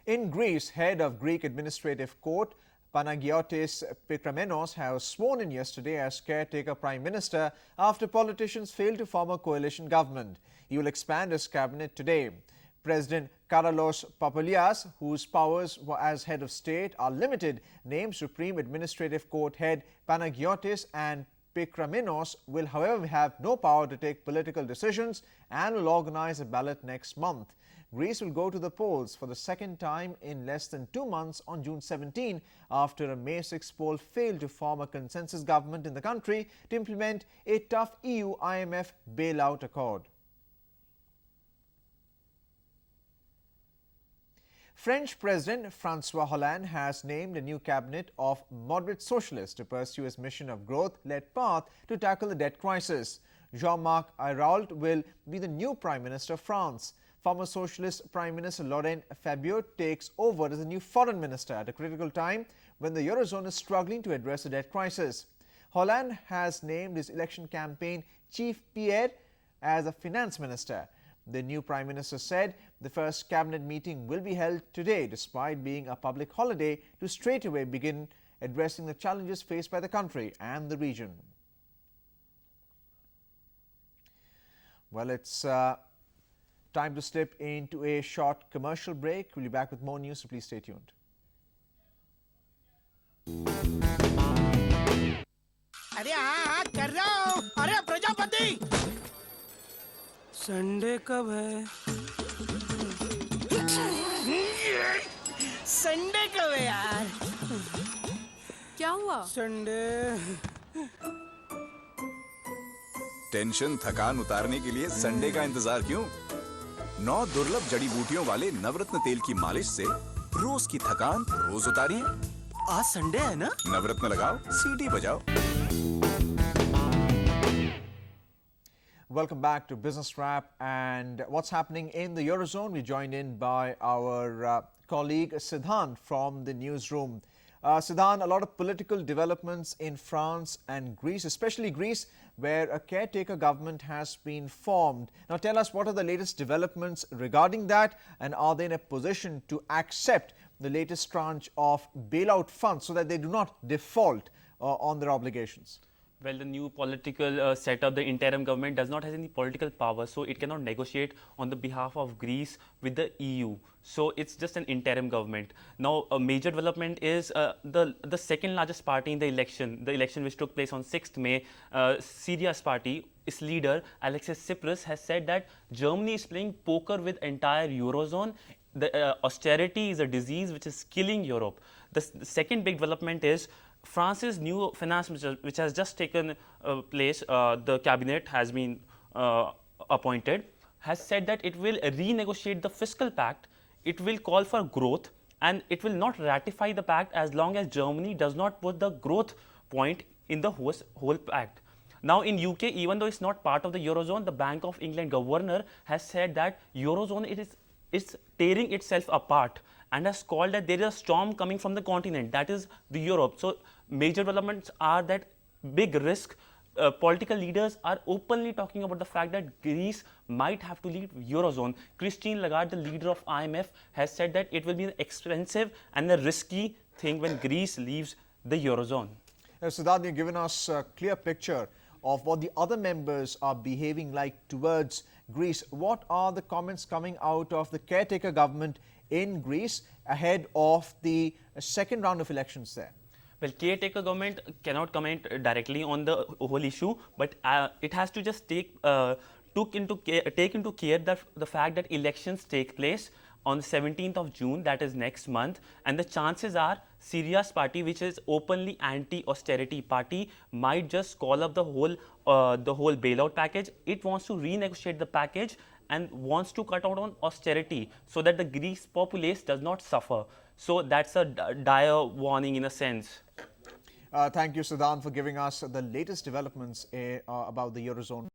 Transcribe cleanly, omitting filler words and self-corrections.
In Greece, head of Greek Administrative Court Panagiotis Pikramenos has sworn in yesterday as caretaker prime minister after politicians failed to form a coalition government. He will expand his cabinet today. President Karalos Papalias, whose powers as head of state are limited, named Supreme Administrative Court head Panagiotis, and Pikramenos will however have no power to take political decisions and will organize a ballot next month. Greece will go to the polls for the second time in less than 2 months on June 17 after a May 6 poll failed to form a consensus government in the country to implement a tough EU-IMF bailout accord. French President Francois Hollande has named a new cabinet of moderate socialists to pursue his mission of growth-led path to tackle the debt crisis. Jean-Marc Ayrault will be the new Prime Minister of France. Former Socialist Prime Minister Laurent Fabius takes over as the new Foreign Minister at a critical time when the Eurozone is struggling to address the debt crisis. Hollande has named his election campaign chief Pierre as a Finance Minister. The new Prime Minister said the first cabinet meeting will be held today despite being a public holiday to straightaway begin addressing the challenges faced by the country and the region. Well, it's time to slip into a short commercial break. We'll be back with more news, so please stay tuned. अरे हाँ कर रहा हूँ। अरे Prajapati Sunday कब है? Sunday कब है यार? क्या हुआ? संडे टेंशन थकान उतारने के लिए संडे का इंतजार क्यों? 9 दुर्लभ जड़ी बूटियों वाले नवरत्न तेल की मालिश से रोज की थकान रोज उतारिए। आज संडे है ना? नवरत्न लगाओ, सीटी बजाओ। Welcome back to Business Wrap and what's happening in the Eurozone. We're joined in by our colleague Sidhant from the newsroom. Sidhant, a lot of political developments in France and Greece, especially Greece, where a caretaker government has been formed. Now tell us, what are the latest developments regarding that, and are they in a position to accept the latest tranche of bailout funds so that they do not default on their obligations? Well, the new political setup, the interim government does not have any political power, so it cannot negotiate on the behalf of Greece with the EU. So it's just an interim government. Now, a major development is the second largest party in the election which took place on 6th May, Syria's party, its leader Alexis Tsipras has said that Germany is playing poker with entire Eurozone. The austerity is a disease which is killing Europe. The second big development is France's new finance minister, which has just taken place, the cabinet has been appointed, has said that it will renegotiate the fiscal pact, it will call for growth, and it will not ratify the pact as long as Germany does not put the growth point in the whole pact. Now in UK, even though it's not part of the Eurozone, the Bank of England governor has said that Eurozone is tearing itself apart, and has called that there is a storm coming from the continent, that is the Europe. So major developments are that big risk. Political leaders are openly talking about the fact that Greece might have to leave Eurozone. Christine Lagarde, the leader of IMF, has said that it will be an expensive and a risky thing when Greece leaves the Eurozone. Sidhant, you've given us a clear picture of what the other members are behaving like towards Greece. What are the comments coming out of the caretaker government in Greece ahead of the second round of elections there? Well, caretaker government cannot comment directly on the whole issue, but it has to just take into care that the fact that elections take place on the 17th of June, that is next month, and the chances are Syria's party, which is openly anti-austerity party, might just call up the whole bailout package. It wants to renegotiate the package and wants to cut out on austerity so that the Greece populace does not suffer. So that's a dire warning in a sense. Thank you, Sidhant, for giving us the latest developments about the Eurozone.